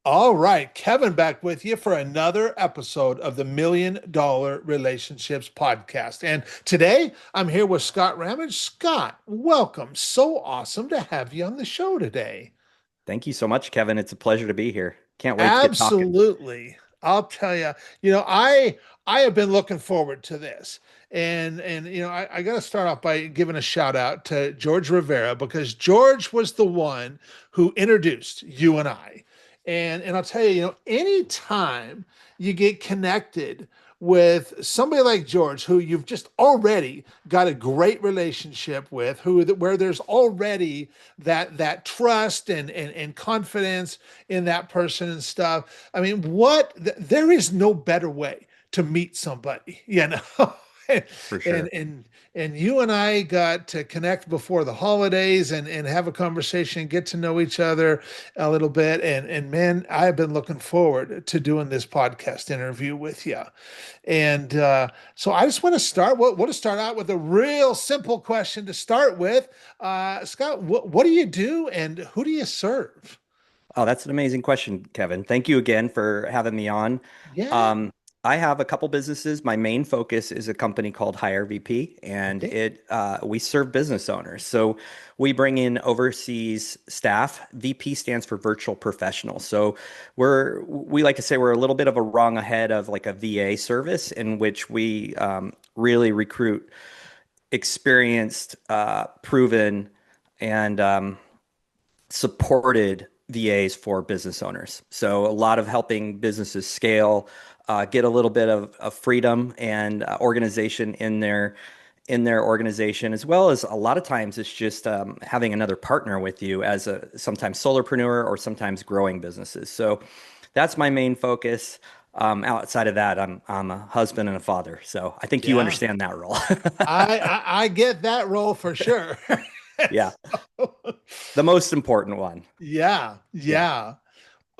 All right, Kevin back with you for another episode of the $1 Million Relationships Podcast. And today I'm here with Scott Rammage. Scott, welcome. So awesome to have you on the show today. Thank you so much, Kevin. It's a pleasure to be here. Can't wait to get talking. Absolutely. I'll tell you, I have been looking forward to this. I got to start off by giving a shout out to George Rivera because George was the one who introduced you and I. And I'll tell you, anytime you get connected with somebody like George, who you've just already got a great relationship with, where there's already that trust and confidence in that person and stuff. I mean, there is no better way to meet somebody, and For and sure. and and you and I got to connect before the holidays and have a conversation, get to know each other a little bit. And man, I've been looking forward to doing this podcast interview with you. So I just want to start out with a real simple question to start with. Scott, what do you do and who do you serve? Oh, that's an amazing question, Kevin. Thank you again for having me on. Yeah. Um, I have a couple businesses. My main focus is a company called Hire VP, and Okay. it we serve business owners. So we bring in overseas staff. VP stands for virtual professional. So we like to say we're a little bit of a rung ahead of like a VA service in which we really recruit experienced, proven, and supported VAs for business owners. So a lot of helping businesses scale, get a little bit of freedom and organization in their organization, as well as a lot of times it's just having another partner with you as a sometimes solopreneur or sometimes growing businesses. So that's my main focus. Outside of that, I'm a husband and a father. So I think you Yeah. understand that role. I get that role for sure. Yeah, So, the most important one. yeah, Yeah. yeah.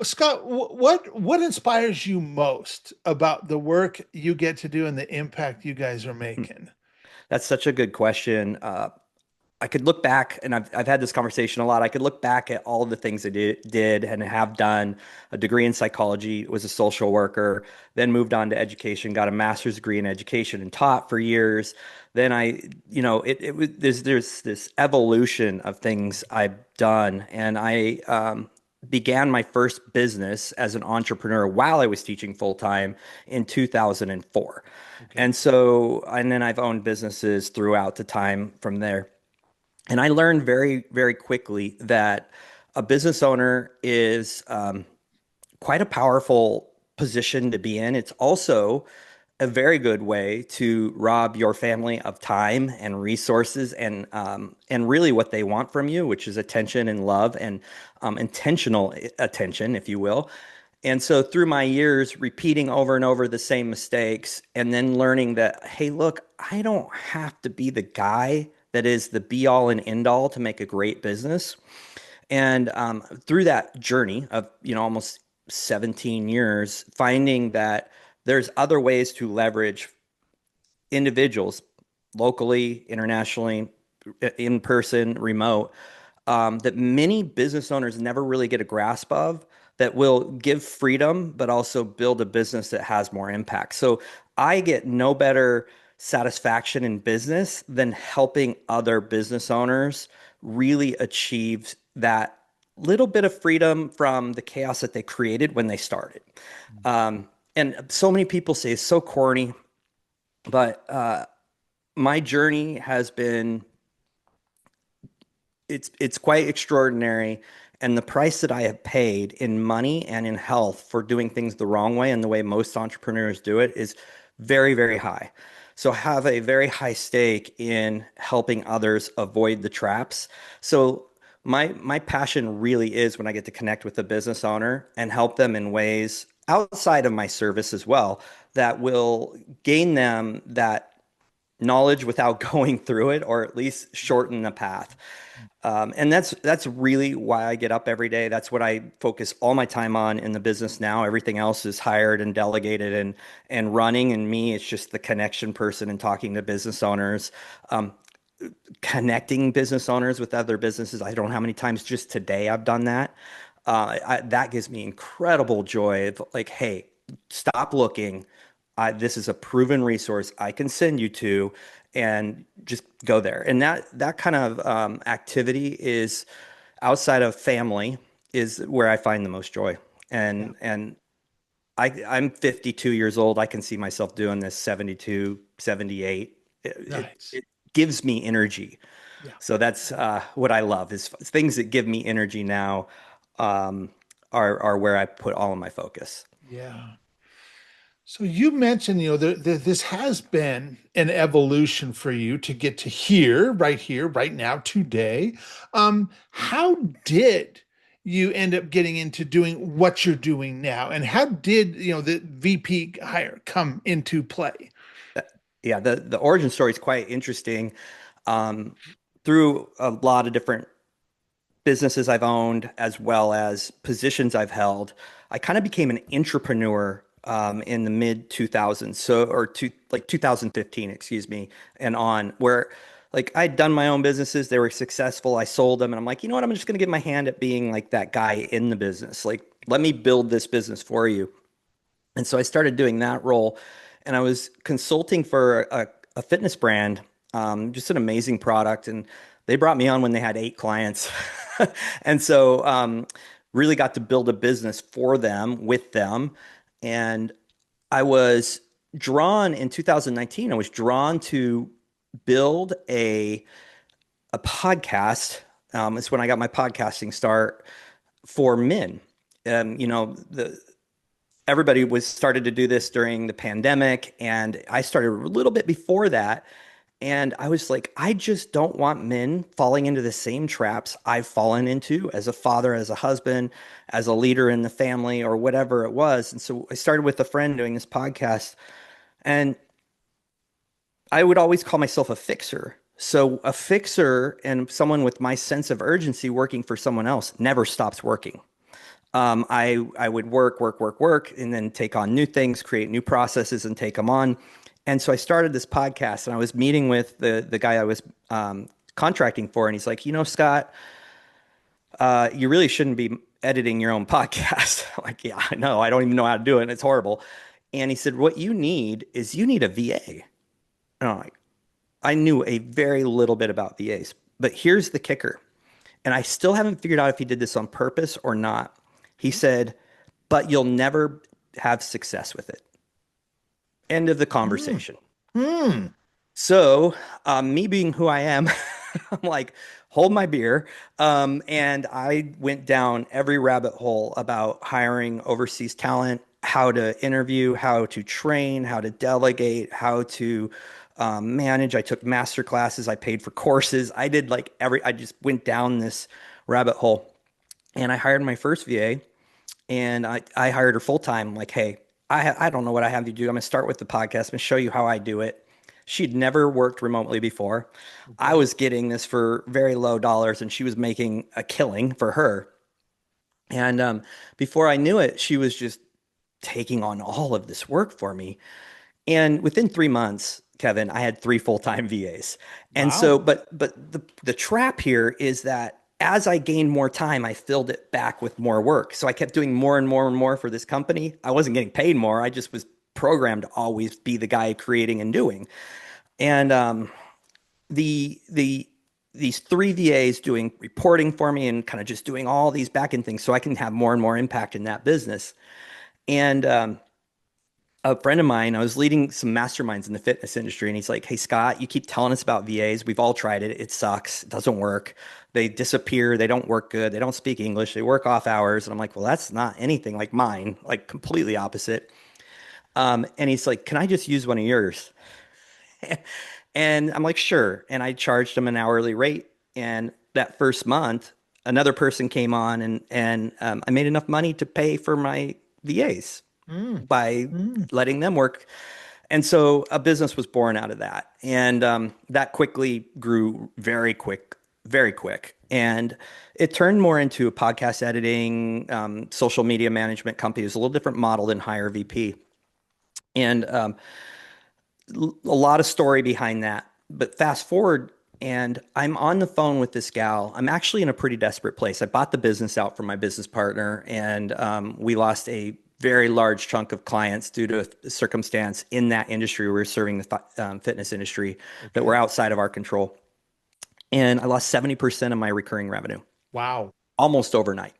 Scott, what inspires you most about the work you get to do and the impact you guys are making? That's such a good question. I could look back, and I've had this conversation a lot. I could look back at all of the things I did and have done. A degree in psychology, was a social worker, then moved on to education, got a master's degree in education and taught for years. Then it was there's this evolution of things I've done, and I began my first business as an entrepreneur while I was teaching full time in 2004. Okay. And then I've owned businesses throughout the time from there. And I learned very, very quickly that a business owner is quite a powerful position to be in. It's also a very good way to rob your family of time and resources and really what they want from you, which is attention and love and intentional attention, if you will. And so through my years repeating over and over the same mistakes and then learning that, hey, look, I don't have to be the guy that is the be all and end all to make a great business. And through that journey of, almost 17 years, finding that there's other ways to leverage individuals locally, internationally, in person, remote, that many business owners never really get a grasp of that will give freedom, but also build a business that has more impact. So I get no better satisfaction in business than helping other business owners really achieve that little bit of freedom from the chaos that they created when they started. And so many people say it's so corny, but my journey has been it's quite extraordinary. And the price that I have paid in money and in health for doing things the wrong way and the way most entrepreneurs do it is very, very high. So have a very high stake in helping others avoid the traps. So my passion really is when I get to connect with a business owner and help them in ways outside of my service as well that will gain them that knowledge without going through it, or at least shorten the path. And that's really why I get up every day. That's what I focus all my time on in the business now. Everything else is hired and delegated and running. And me, it's just the connection person and talking to business owners, um, connecting business owners with other businesses. I don't know how many times just today I've done that. That gives me incredible joy. Of like, hey, stop looking. This is a proven resource I can send you to, and just go there. And that kind of activity is outside of family is where I find the most joy. Yeah. And I'm 52 years old. I can see myself doing this 72, 78. Nice. It gives me energy. Yeah. So that's what I love is things that give me energy now um, are where I put all of my focus. Yeah. So you mentioned, this has been an evolution for you to get to here, right now, today. How did you end up getting into doing what you're doing now? And how did, the VP hire come into play? Yeah, the origin story is quite interesting. Um, through a lot of different businesses I've owned as well as positions I've held, I kind of became an entrepreneur in the mid 2000s, so or like 2015, excuse me, and on where like I'd done my own businesses, they were successful, I sold them, and I'm like, you know what, I'm just going to give my hand at being like that guy in the business. Like, let me build this business for you. And so I started doing that role, and I was consulting for a fitness brand, just an amazing product. And they brought me on when they had 8 clients. And so really got to build a business for them, with them. And I was drawn in 2019, I was drawn to build a podcast. It's when I got my podcasting start for men. The everybody was started to do this during the pandemic, and I started a little bit before that. And I was like, I just don't want men falling into the same traps I've fallen into as a father, as a husband, as a leader in the family, or whatever it was. And so I started with a friend doing this podcast, and I would always call myself a fixer. So a fixer and someone with my sense of urgency working for someone else never stops working. I would work, and then take on new things, create new processes, and take them on. And so I started this podcast, and I was meeting with the guy I was contracting for, and he's like, Scott, you really shouldn't be editing your own podcast. I'm like, yeah, I know, I don't even know how to do it, and it's horrible. And he said, what you need a VA. And I'm like, I knew a very little bit about VAs, but here's the kicker. And I still haven't figured out if he did this on purpose or not. He said, but you'll never have success with it. End of the Hmm. conversation. Hmm. So, me being who I am, I'm like, hold my beer. And I went down every rabbit hole about hiring overseas talent, how to interview, how to train, how to delegate, how to manage. I took master classes, I paid for courses. I just went down this rabbit hole, and I hired my first VA, and I hired her full time. Like, hey, I don't know what I have you do. I'm going to start with the podcast. I'm going to show you how I do it. She'd never worked remotely before. I Okay. was getting this for very low dollars, and she was making a killing for her. And before I knew it, she was just taking on all of this work for me. And within 3 months, Kevin, I had 3 full-time VAs. And so, Wow. but the trap here is that as I gained more time, I filled it back with more work. So I kept doing more and more and more for this company. I wasn't getting paid more. I just was programmed to always be the guy creating and doing. And the these 3 VAs doing reporting for me and kind of just doing all these back end things so I can have more and more impact in that business. And a friend of mine, I was leading some masterminds in the fitness industry, and he's like, hey, Scott, you keep telling us about VAs. We've all tried it. It sucks. It doesn't work. They disappear. They don't work good. They don't speak English. They work off hours. And I'm like, well, that's not anything like mine, like completely opposite. And he's like, can I just use one of yours? And I'm like, sure. And I charged him an hourly rate. And that first month, another person came on, and I made enough money to pay for my VAs Hmm. by Hmm. letting them work. And so a business was born out of that. And that quickly grew very quick. And it turned more into a podcast editing, social media management company. It was a little different model than Hire VP. And a lot of story behind that. But fast forward And I'm on the phone with this gal. I'm actually in a pretty desperate place. I bought the business out from my business partner, and we lost a very large chunk of clients due to a circumstance in that industry. We were serving the fitness industry that were Okay. outside of our control. And I lost 70% of my recurring revenue Wow. almost overnight.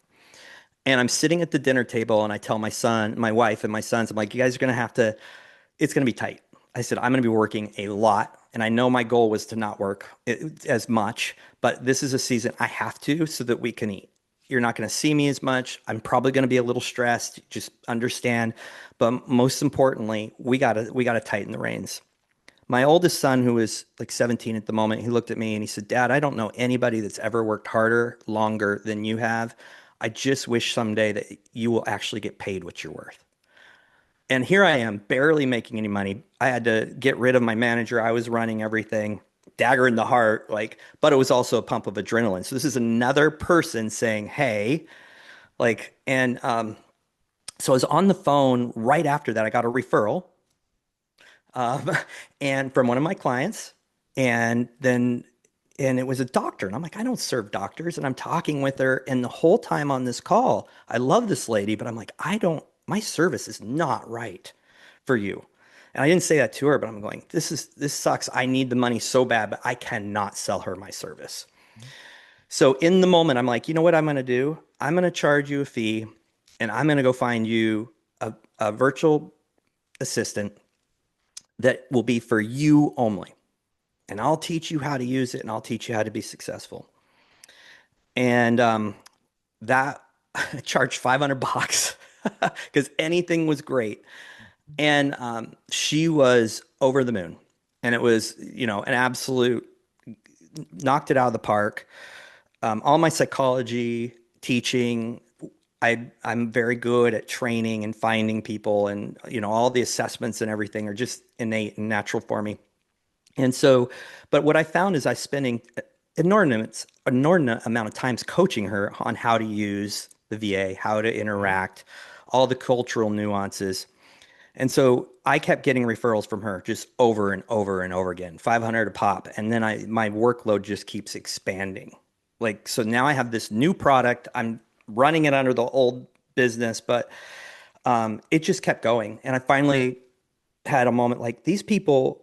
And I'm sitting at the dinner table and I tell my son, my wife, and my sons, I'm like, you guys are going to have to, it's going to be tight. I said, I'm going to be working a lot. And I know my goal was to not work as much, but this is a season I have to so that we can eat. You're not going to see me as much. I'm probably going to be a little stressed. Just understand. But most importantly, we gotta tighten the reins. My oldest son, who is like 17 at the moment, he looked at me and he said, Dad, I don't know anybody that's ever worked harder, longer than you have. I just wish someday that you will actually get paid what you're worth. And here I am, barely making any money. I had to get rid of my manager. I was running everything, dagger in the heart, like, but it was also a pump of adrenaline. So this is another person saying, hey, like, and so I was on the phone right after that. I got a referral um, and from one of my clients, and then and it was a doctor, and I'm like, I don't serve doctors, and I'm talking with her, and the whole time on this call, I love this lady, but I'm like, I don't, my service is not right for you. And I didn't say that to her, but I'm going, this sucks. I need the money so bad, but I cannot sell her my service. So in the moment, I'm like, you know what I'm going to do? I'm going to charge you a fee, and I'm going to go find you a virtual assistant that will be for you only. And I'll teach you how to use it and I'll teach you how to be successful. And that I charged 500 bucks because anything was great. And she was over the moon. And it was, an absolute knocked it out of the park. All my psychology, teaching, I'm very good at training and finding people, and all the assessments and everything are just innate and natural for me. And so, but what I found is I spending inordinate amount of times coaching her on how to use the VA, how to Okay. interact, all the cultural nuances. And so I kept getting referrals from her just over and over and over again, 500 a pop. And then my workload just keeps expanding. Like, so now I have this new product. I'm running it under the old business, but it just kept going. And I finally had a moment like these people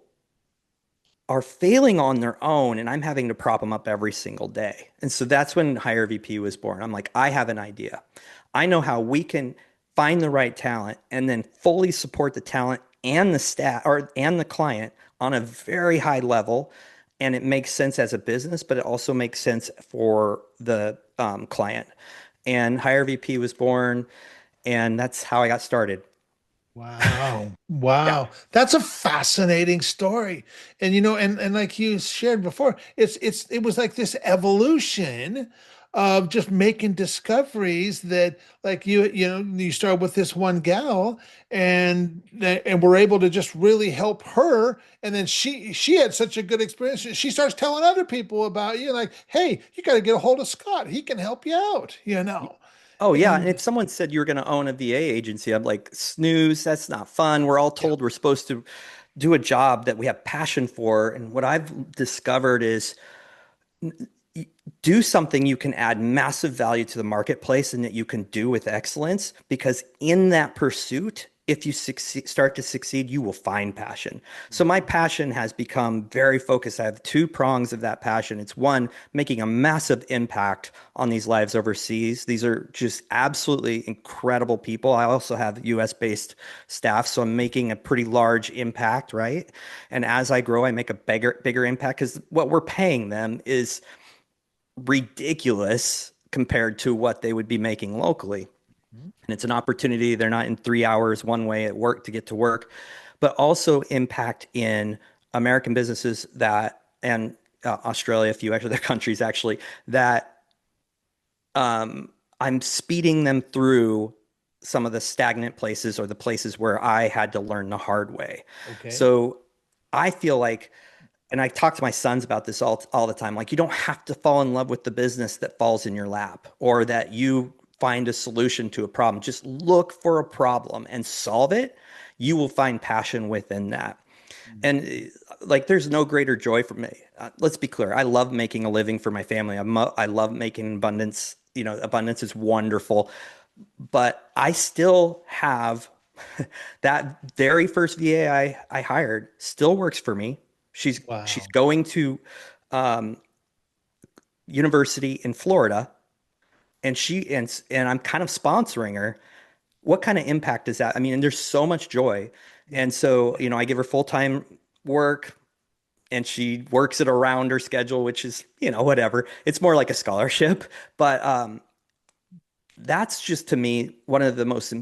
are failing on their own and I'm having to prop them up every single day. And so that's when Hire VP was born. I'm like, I have an idea. I know how we can find the right talent and then fully support the talent and the staff or and the client on a very high level. And it makes sense as a business, but it also makes sense for the client. And Hire VP was born, and that's how I got started. Wow. Yeah. Wow. That's a fascinating story. And and like you shared before, it was like this evolution of just making discoveries that like you start with this one gal and we're able to just really help her, and then she had such a good experience. She starts telling other people about you, like, hey, you got to get a hold of Scott. He can help you out. Oh yeah, and And if someone said you're going to own a VA agency, I'm like, snooze, that's not fun. We're all yeah. told we're supposed to do a job that we have passion for, and what I've discovered is do something you can add massive value to the marketplace and that you can do with excellence, because in that pursuit, if you start to succeed, you will find passion. So my passion has become very focused. I have two prongs of that passion. It's one, making a massive impact on these lives overseas. These are just absolutely incredible people. I also have US based staff, so I'm making a pretty large impact, right? And as I grow, I make a bigger impact because what we're paying them is ridiculous compared to what they would be making locally. And it's an opportunity. They're not in 3 hours one way at work to get to work, but also impact in American businesses that, and Australia, a few other countries actually, that I'm speeding them through some of the stagnant places or the places where I had to learn the hard way. Okay. So I feel like, and I talk to my sons about this all the time. Like, you don't have to fall in love with the business that falls in your lap or that you find a solution to a problem. Just look for a problem and solve it. You will find passion within that. And like, there's no greater joy for me. Let's be clear. I love making a living for my family. I love making abundance. You know, abundance is wonderful, but I still have that very first VA I hired still works for me. She's Wow. going to um, university in Florida, and I'm kind of sponsoring her. What kind of impact is that? I mean, and there's so much joy. Yeah. And so, you know, I give her full-time work, and she works it around her schedule, which is, you know, whatever. It's more like a scholarship. But that's just, to me, one of the most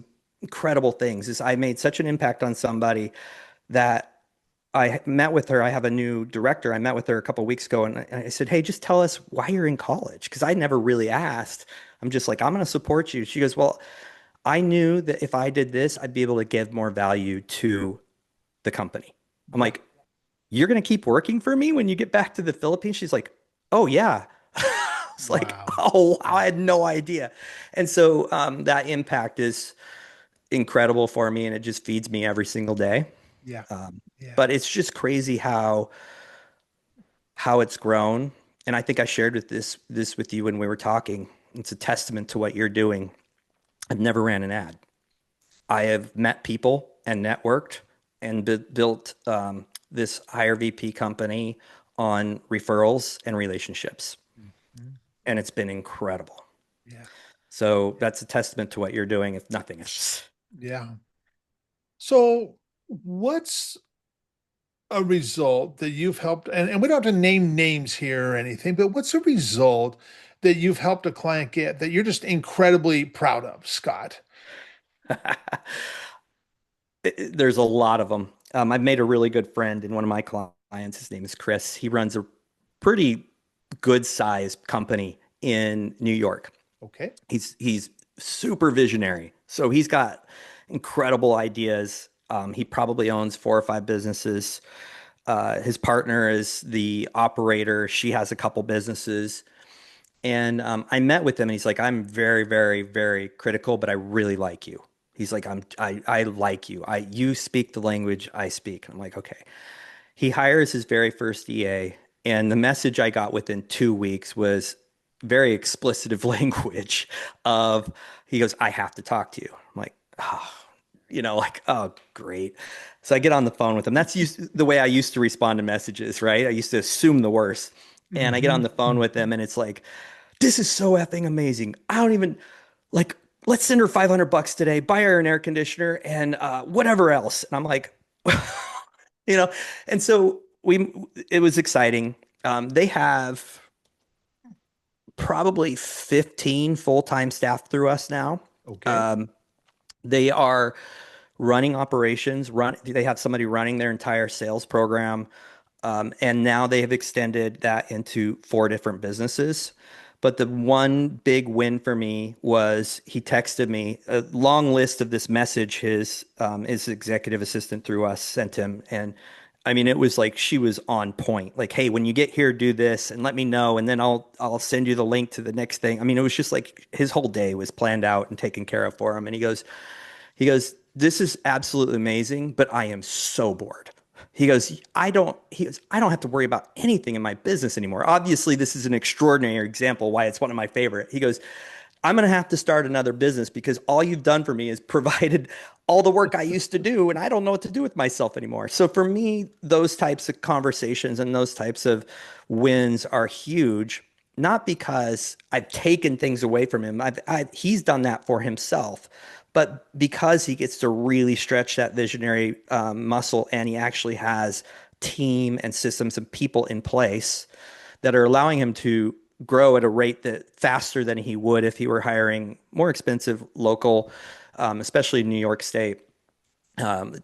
incredible things is I made such an impact on somebody that I met with her. I have a new director. I met with her a couple of weeks ago, and I said, "Hey, just tell us why you're in college," because I never really asked. I'm just like, "I'm going to support you." She goes, "Well, I knew that if I did this, I'd be able to give more value to the company." I'm Yeah. like, "You're going to keep working for me when you get back to the Philippines?" She's like, "Oh yeah." It's like, Wow. "Oh, Yeah. I had no idea." And so that impact is incredible for me, and it just feeds me every single day. Yeah. Um, Yeah. but it's just crazy how it's grown. And I think I shared this with you when we were talking. It's a testament to what you're doing. I've never ran an ad. I have met people and networked and built this higher VP company on referrals and relationships. Mhm. And it's been incredible. Yeah. So that's a testament to what you're doing, if nothing else. Yeah. So, what's a result that you've helped, and we don't have to name names here or anything, but what's a result that you've helped a client get that you're just incredibly proud of, Scott? There's a lot of them. I've made a really good friend in one of my clients. His name is Chris. He runs a pretty good sized company in New York. Okay. He's super visionary. So he's got incredible ideas. He probably owns 4 or 5 businesses. His partner is the operator. She has a couple businesses. And I met with him, and he's like, "I'm very, very, very critical, but I really like you." He's like, I like you. You speak the language I speak." I'm like, "Okay." He hires his very first EA, and the message I got within 2 weeks was very explicit language of, he goes, "I have to talk to you." I'm like, "Oh," like, "Oh, great." So I get on the phone with him. The way I used to respond to messages, right? I used to assume the worst. And I get on Hmm. the phone with him, and it's like, "This is so effing amazing. I don't even like, let's send her $500 today, buy her an air conditioner and whatever else." And I'm like, you know, and so it was exciting. They have probably 15 full-time staff through us now. Okay. Um, they are running operations, they have somebody running their entire sales program. And now they have extended that into 4 different businesses. But the one big win for me was he texted me a long list of this message his executive assistant through us sent him. And I mean, it was like she was on point. Like, "Hey, when you get here, do this and let me know, and then I'll send you the link to the next thing." I mean, it was just like his whole day was planned out and taken care of for him. And he goes, "This is absolutely amazing, but I am so bored." He goes, I don't have to worry about anything in my business anymore. Obviously, this is an extraordinary example why it's one of my favorite. He goes, "I'm going to have to start another business because all you've done for me is provided all the work I used to do, and I don't know what to do with myself anymore." So for me, those types of conversations and those types of wins are huge, not because I've taken things away from him. He's done that for himself, but because he gets to really stretch that visionary muscle, and he actually has team and systems and people in place that are allowing him to grow at a rate that faster than he would if he were hiring more expensive local, especially New York State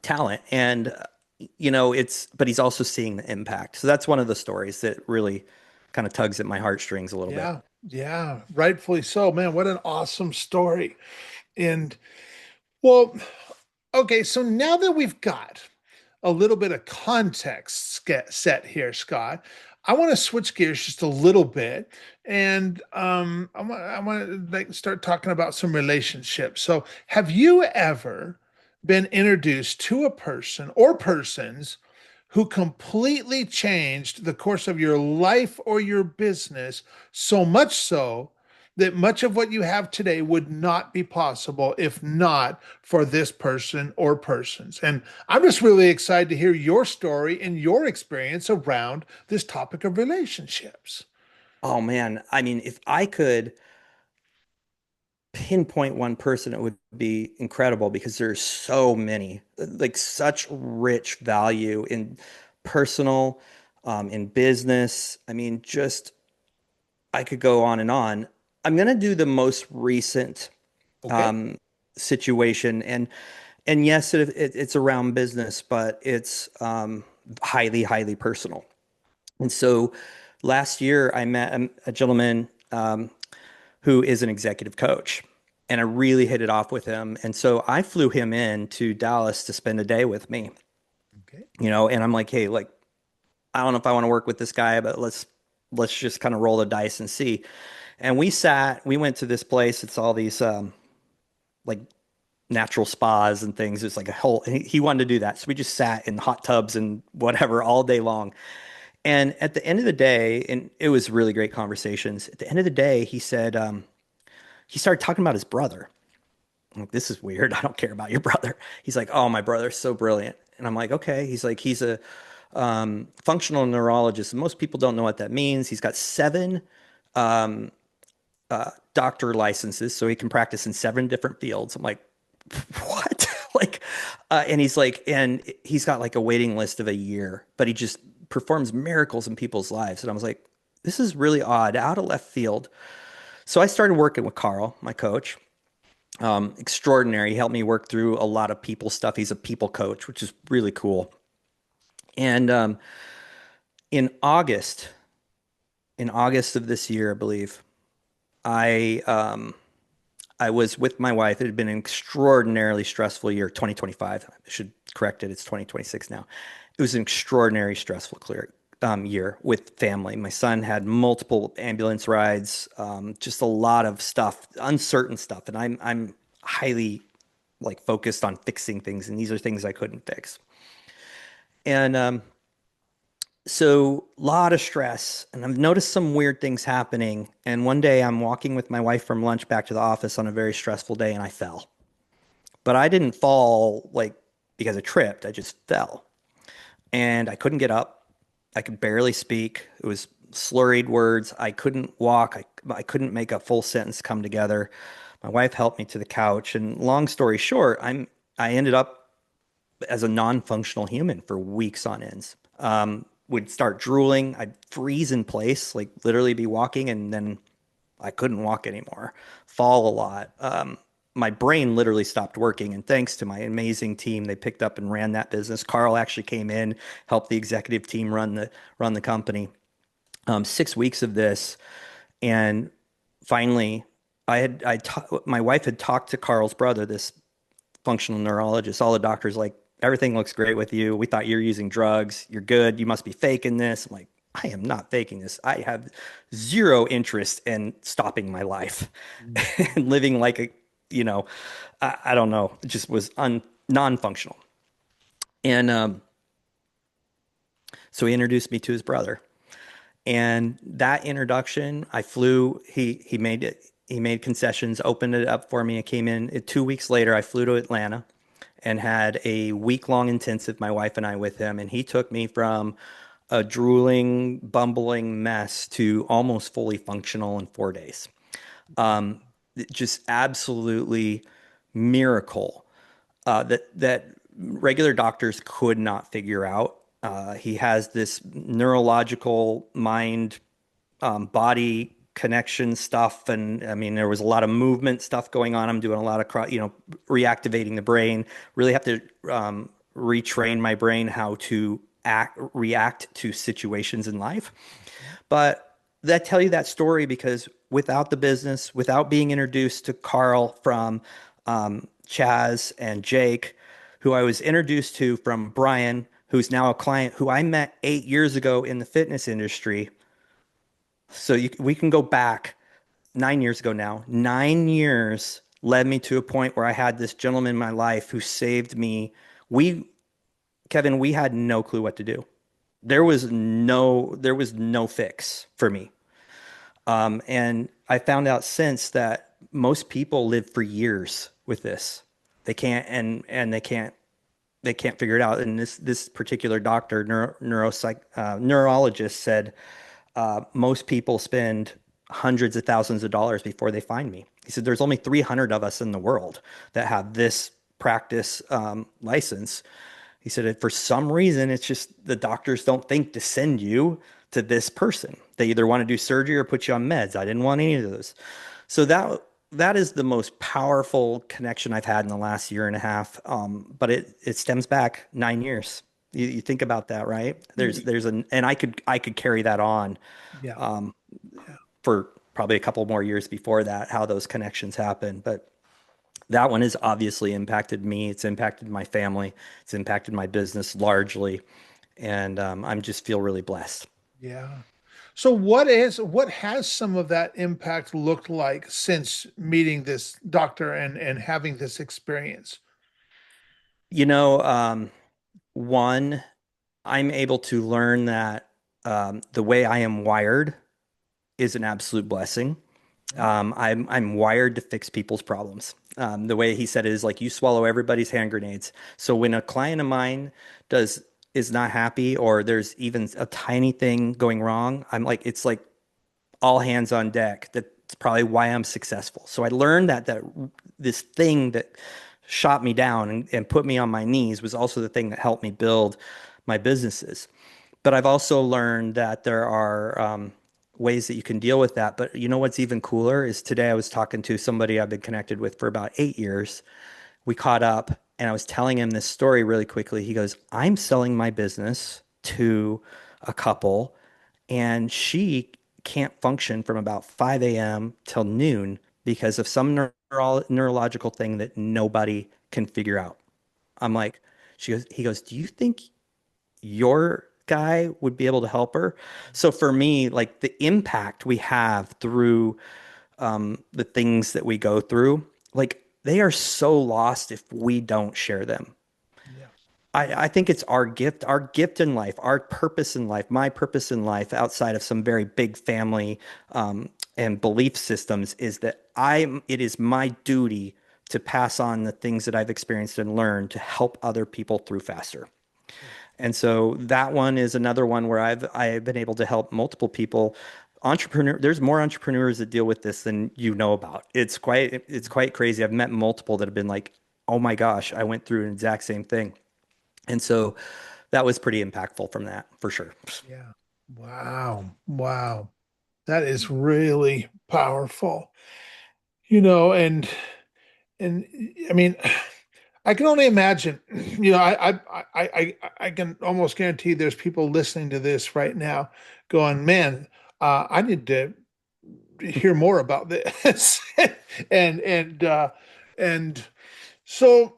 talent. And but he's also seeing the impact. So that's one of the stories that really kind of tugs at my heartstrings a little bit. Yeah. Yeah. Rightfully so. Man, what an awesome story. And well, okay, so now that we've got a little bit of context set here, Scott, I want to switch gears just a little bit, and I want to like start talking about some relationships. So, have you ever been introduced to a person or persons who completely changed the course of your life or your business, so much so that much of what you have today would not be possible if not for this person or persons. And I'm just really excited to hear your story and your experience around this topic of relationships. Oh man, I mean, if I could pinpoint one person, it would be incredible because there's so many, like such rich value in personal, in business. I mean, just I could go on and on. I'm gonna do the most recent Okay. um, situation, and yes, it's around business, but it's highly, highly personal. And so, last year I met a gentleman who is an executive coach, and I really hit it off with him. And so I flew him in to Dallas to spend a day with me, Okay. and I'm like, hey, like I don't know if I want to work with this guy, but let's just kind of roll the dice and see. And we went to this place. It's all these like natural spas and things. It's like a whole, he wanted to do that. So we just sat in hot tubs and whatever all day long. And at the end of the day, and it was really great conversations. At the end of the day, he said, he started talking about his brother. I'm like, this is weird. I don't care about your brother. He's like, oh, my brother's so brilliant. And I'm like, okay. He's like, he's a functional neurologist. And most people don't know what that means. He's got seven doctor licenses, so he can practice in seven different fields. I'm like, what? Like, and he's like, and he's got like a waiting list of a year, but he just performs miracles in people's lives. And I was like, this is really odd, out of left field. So I started working with Carl, my coach. Extraordinary. He helped me work through a lot of people stuff. He's a people coach, which is really cool. And in August, in August of this year, I believe, I I was with my wife. It had been an extraordinarily stressful year, 2025. I should correct it. It's 2026 now. It was an extraordinary stressful year with family. My son had multiple ambulance rides, just a lot of stuff, uncertain stuff. And I'm highly like focused on fixing things. And these are things I couldn't fix. And so a lot of stress, and I've noticed some weird things happening. And one day I'm walking with my wife from lunch back to the office on a very stressful day, and I fell. But I didn't fall like because I tripped. I just fell, and I couldn't get up. I could barely speak. It was slurred words. I couldn't walk. I couldn't make a full sentence come together. My wife helped me to the couch, and long story short, I ended up as a non-functional human for weeks on ends. Would start drooling. I'd freeze in place, like literally be walking, and then I couldn't walk anymore. Fall a lot. My brain literally stopped working. And thanks to my amazing team, they picked up and ran that business. Carl actually came in, helped the executive team run the company. 6 weeks of this, and finally, my wife had talked to Carl's brother, this functional neurologist. All the doctors like, everything looks great with you. We thought you're using drugs. You're good. You must be faking this. I'm like, I am not faking this. I have zero interest in stopping my life and living like a, you know, I don't know. It just was non-functional. And so he introduced me to his brother. And that introduction, I flew. He made it. He made concessions, opened it up for me. I came in 2 weeks later. I flew to Atlanta and had a week-long intensive, my wife and I, with him. And he took me from a drooling, bumbling mess to almost fully functional in 4 days. Just absolutely miracle that regular doctors could not figure out. He has this neurological mind body connection stuff, and I mean there was a lot of movement stuff going on. I'm doing a lot of reactivating the brain. Really have to retrain my brain how to react to situations in life. But that tell you that story because without the business, without being introduced to Carl from Chaz and Jake, who I was introduced to from Brian, who's now a client who I met 8 years ago in the fitness industry. So we can go back 9 years ago now. 9 years led me to a point where I had this gentleman in my life who saved me. We Kevin, we had no clue what to do. There was no fix for me. And I found out since that most people live for years with this. They can't, and they can't figure it out. And this particular doctor, neurologist, said most people spend hundreds of thousands of dollars before they find me. He said there's only 300 of us in the world that have this practice license. He said for some reason it's just the doctors don't think to send you to this person. They either want to do surgery or put you on meds. I didn't want any of those. So that is the most powerful connection I've had in the last year and a half. But it stems back 9 years. You think about that, right? There's an and I could carry that on Yeah. um, Yeah. for probably a couple more years before that, how those connections happen. But that one has obviously impacted me. It's impacted my family. It's impacted my business largely, and I'm just feel really blessed. Yeah. So what has some of that impact looked like since meeting this doctor and having this experience? You know, one, I'm able to learn that the way I am wired is an absolute blessing. I'm wired to fix people's problems. The way he said it is like you swallow everybody's hand grenades. So when a client of mine does is not happy or there's even a tiny thing going wrong, I'm like it's like all hands on deck. That's probably why I'm successful. So I learned that this thing that shot me down and put me on my knees was also the thing that helped me build my businesses. But I've also learned that there are ways that you can deal with that. But you know what's even cooler is today I was talking to somebody I've been connected with for about 8 years. We caught up and I was telling him this story really quickly. He goes, I'm selling my business to a couple and she can't function from about 5 a.m. till noon because of some neurological thing that nobody can figure out. I'm like, he goes, do you think your guy would be able to help her? So for me, like the impact we have through the things that we go through, like they are so lost if we don't share them. Yeah. I think it's our gift in life, our purpose in life, my purpose in life outside of some very big family and belief systems is that it is my duty to pass on the things that I've experienced and learned to help other people through faster. And so that one is another one where I've been able to help multiple people. There's more entrepreneurs that deal with this than you know about. It's quite crazy. I've met multiple that have been like, "Oh my gosh, I went through an exact same thing." And so that was pretty impactful from that for sure. Yeah. Wow. Wow. That is really powerful. And I mean, I can only imagine, I can almost guarantee there's people listening to this right now going, man, I need to hear more about this. and and uh and so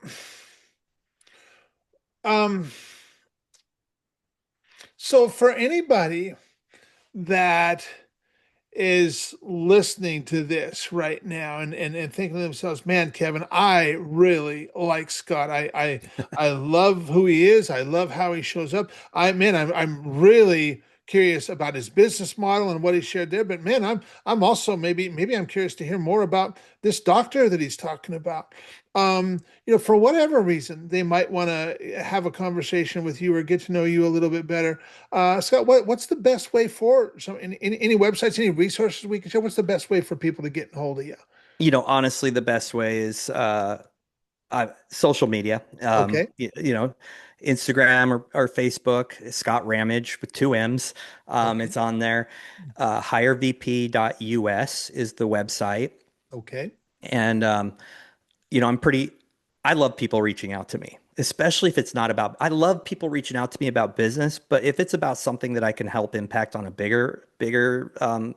um so for anybody that is listening to this right now and thinking to themselves, man, Kevin, I really like Scott. I love who he is. I love how he shows up. I'm really curious about his business model and what he shared there. But man, I'm also maybe I'm curious to hear more about this doctor that he's talking about. For whatever reason, they might want to have a conversation with you or get to know you a little bit better. Scott, what's the best way for any websites, any resources we can share? What's the best way for people to get in hold of you? Honestly, the best way is social media. Okay. Instagram or Facebook, Scott Rammage with two M's. Okay. It's on there. HireVP.us is the website. Okay. And I'm pretty, I love people reaching out to me, especially if it's not about, I love people reaching out to me about business, but if it's about something that I can help impact on a bigger, I'm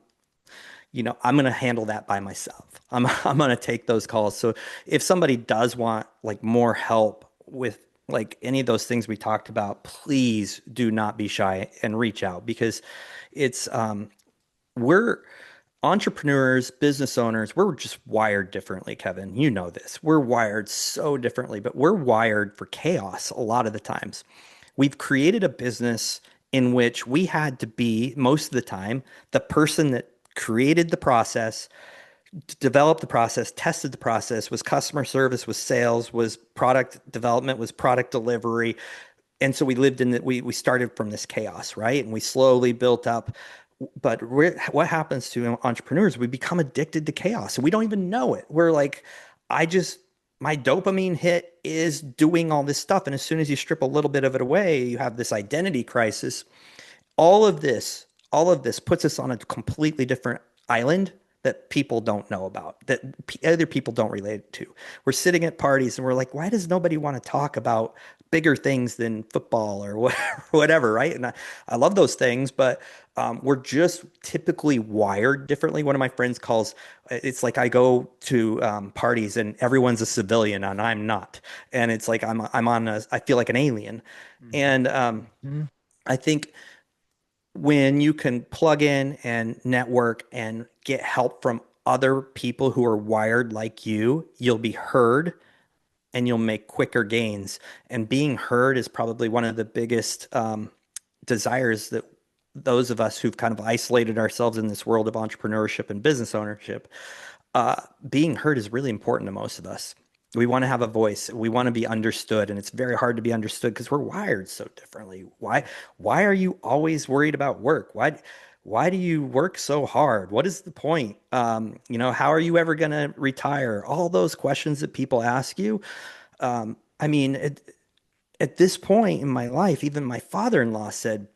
going to handle that by myself. I'm going to take those calls. So if somebody does want like more help with like any of those things we talked about, please do not be shy and reach out because it's, we're, entrepreneurs, business owners, we're just wired differently, Kevin. You know this. We're wired so differently, but we're wired for chaos a lot of the times. We've created a business in which we had to be, most of the time, the person that created the process, developed the process, tested the process, was customer service, was sales, was product development, was product delivery. And so we lived in that, we started from this chaos, right? And we slowly built up. But what happens to entrepreneurs? We become addicted to chaos and we don't even know it. We're like, I just, my dopamine hit is doing all this stuff. And as soon as you strip a little bit of it away, you have this identity crisis. All of this puts us on a completely different island that people don't know about, that other people don't relate to. We're sitting at parties and we're like, why does nobody want to talk about bigger things than football or whatever, right? And I love those things, but we're just typically wired differently. One of my friends calls it's like I go to parties and everyone's a civilian and I'm not, and it's like I feel like an alien, and Mhm. I think when you can plug in and network and get help from other people who are wired like you'll be heard and you'll make quicker gains. And being heard is probably one of the biggest desires that those of us who've kind of isolated ourselves in this world of entrepreneurship and business ownership, being heard is really important to most of us. We want to have a voice. We want to be understood, and it's very hard to be understood because we're wired so differently. Why are you always worried about work? Why do you work so hard? What is the point? How are you ever going to retire? All those questions that people ask you. I mean, at this point in my life, even my father-in-law said,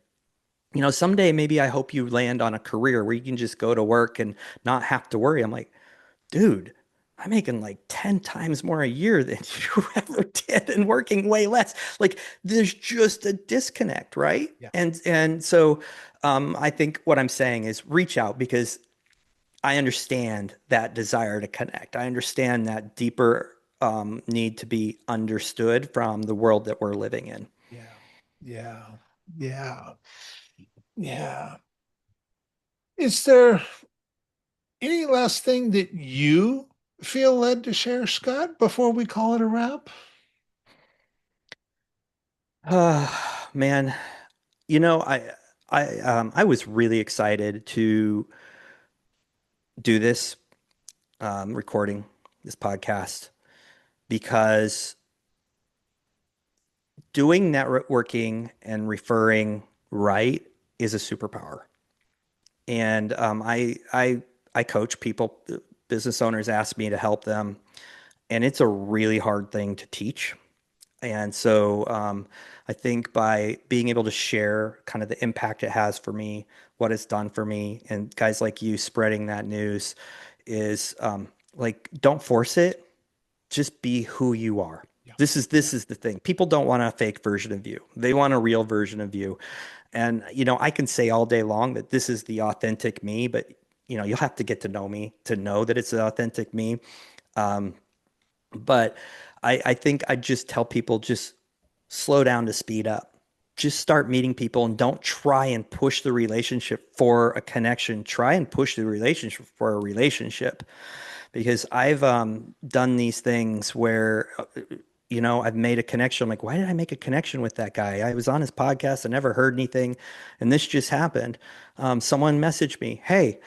someday maybe I hope you land on a career where you can just go to work and not have to worry. I'm like, dude, I'm making like 10 times more a year than you ever did and working way less. Like there's just a disconnect, right? Yeah. And so I think what I'm saying is reach out because I understand that desire to connect. I understand that deeper need to be understood from the world that we're living in. Yeah. Yeah. Yeah. Yeah. Is there any last thing that you feel led to share, Scott, before we call it a wrap? Man, I was really excited to do this recording this podcast because doing networking and referring right is a superpower. And I coach people, business owners ask me to help them, and it's a really hard thing to teach. And so I think by being able to share kind of the impact it has for me, what it's done for me, and guys like you spreading that news is like, don't force it. Just be who you are. Yeah. This is the thing. People don't want a fake version of you. They want a real version of you. And I can say all day long that this is the authentic me, but you'll have to get to know me to know that it's the authentic me. Um, but I think I just tell people just slow down to speed up. Just start meeting people and don't try and push the relationship for a connection. Try and push the relationship for a relationship because I've done these things where I've made a connection. I'm like, why did I make a connection with that guy? I was on his podcast. I never heard anything, and this just happened. Someone messaged me, "Hey,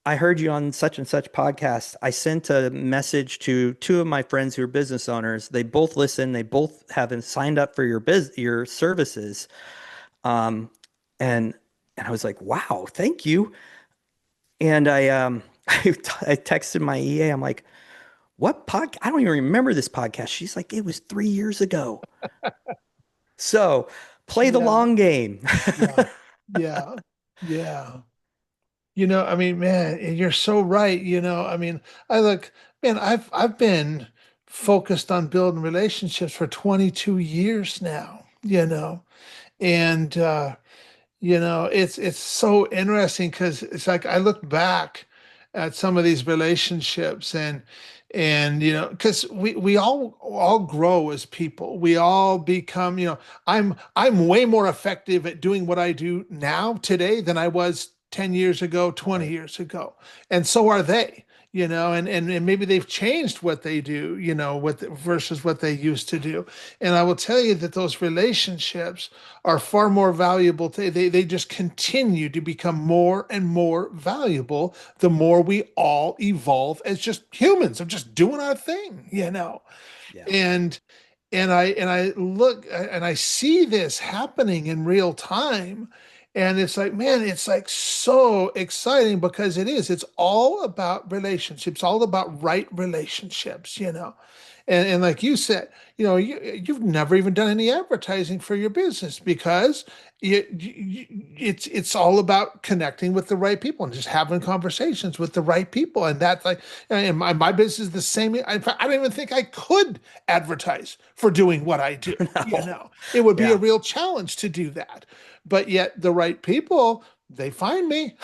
I heard you on such and such podcast. I sent a message to two of my friends who are business owners. They both listen. They both haven't signed up for your services." Um, and and I was like, "Wow, thank you." And I texted my EA. I'm like, what podcast? I don't even remember this podcast. She's like, it was 3 years ago. So play the Yeah. long game. Yeah. Yeah. Yeah. I mean, man, and you're so right. I mean, I look, man, I've been focused on building relationships for 22 years now, and it's so interesting because it's like I look back at some of these relationships and because we all grow as people. We all become, I'm way more effective at doing what I do now today than I was 10 years ago, 20 Right. years ago. And so are they. and maybe they've changed what they do, versus what they used to do. And I will tell you that those relationships are far more valuable. They just continue to become more and more valuable the more we all evolve as just humans of just doing our thing. Yeah. And and I look and I see this happening in real time. And it's like, man, it's like so exciting because it's all about relationships, all about right relationships. And like you said, you've never even done any advertising for your business because it's all about connecting with the right people and just having conversations with the right people. And that's like, and my business is the same. In fact, I don't even think I could advertise for doing what I do. No. It would be a Yeah. real challenge to do that. But yet the right people, they find me.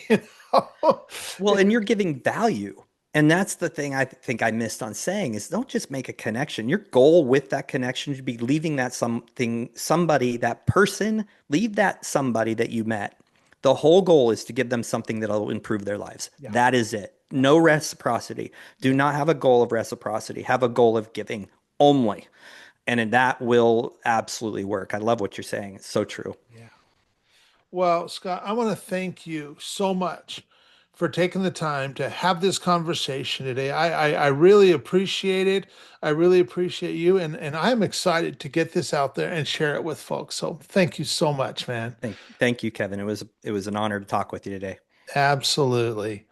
you know? Well, and you're giving value. And that's the thing I think I missed on saying is don't just make a connection. Your goal with that connection should be leaving that somebody, that person, leave that somebody that you met. The whole goal is to give them something that'll improve their lives. Yeah. That is it. No reciprocity. Do not have a goal of reciprocity. Have a goal of giving only. And that will absolutely work. I love what you're saying. It's so true. Yeah. Well, Scott, I want to thank you so much for taking the time to have this conversation today. I really appreciate it. I really appreciate you, and I'm excited to get this out there and share it with folks. So thank you so much, man. Thank you, Kevin. It was an honor to talk with you today. Absolutely.